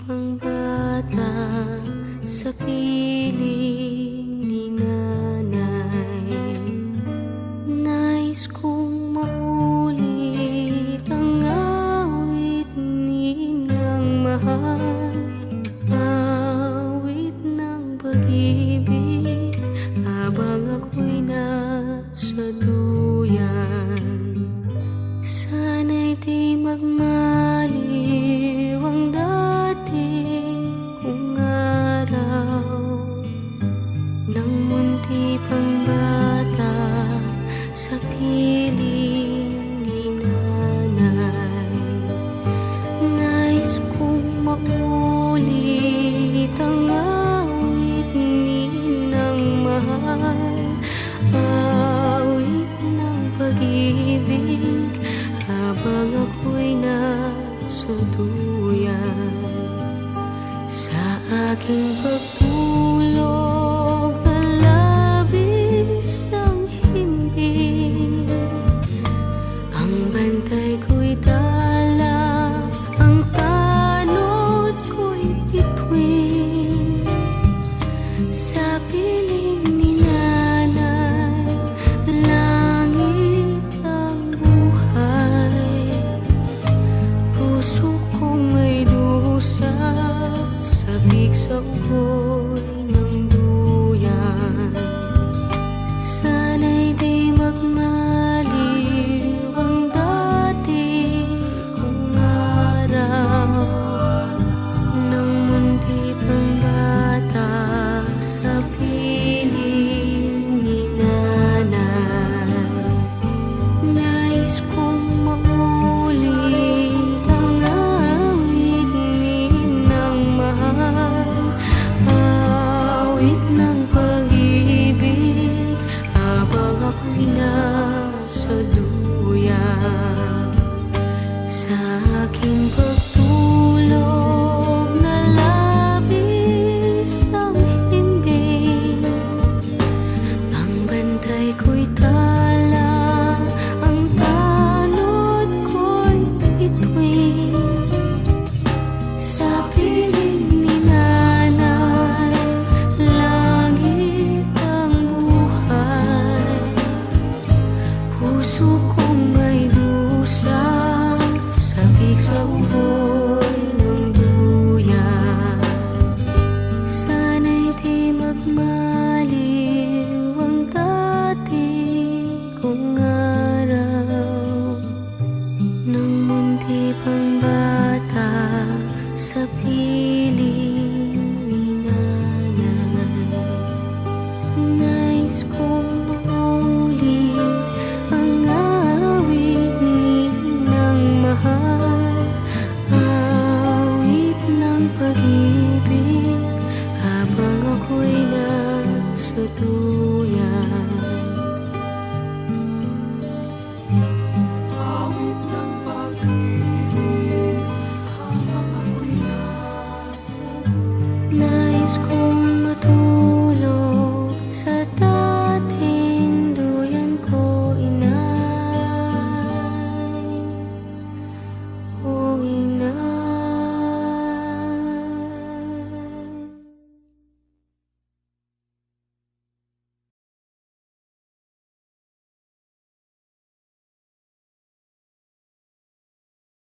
pang bata sa piling ni nanay. Nais kong maulit ang awit ninang mahal, awit ng pag-ibig habang ako'y nasa duyan. Sana'y di magmaliw ang dati kong araw, nang munti pang bata sa piling ni nanay. Nais kong maulit ang awit ninang mahal, awit ng pag-ibig habang ako'y nasa duyan. Sa aking pagtulog na labis ang himbing, ang bantay ko'y dala, ang tanod ko'y bituin. Sa piling ni nanay, langit ang buhay. Puso kong may dusa, sabik sa ugoy ng duyan. Sana'y di magmaliw ang dati kong araw, nang munti pang bata sa piling ni nanay. Nais kong maulit ang awit ninang mahal, awit ng pag-ibig habang ako'y nasa duyan. Sa aking pagtulog na labis ang himbing, ang bantay ko'y tala, ang tanod ko'y bituin. Sa piling ni nanay, langit ang buhay. Puso kong may dusa, sabik sa ugoy ng duyan. Sana'y di magmaliw ang dati kong araw, nang munti pang bata sa piling ni nanay. Nais kong maulit ang awit ninang mahal, awit ng pag-ibig habang ako'y nasa duyan. Awit ng pag-ibig habang ako'y nasa duyan. Nais ko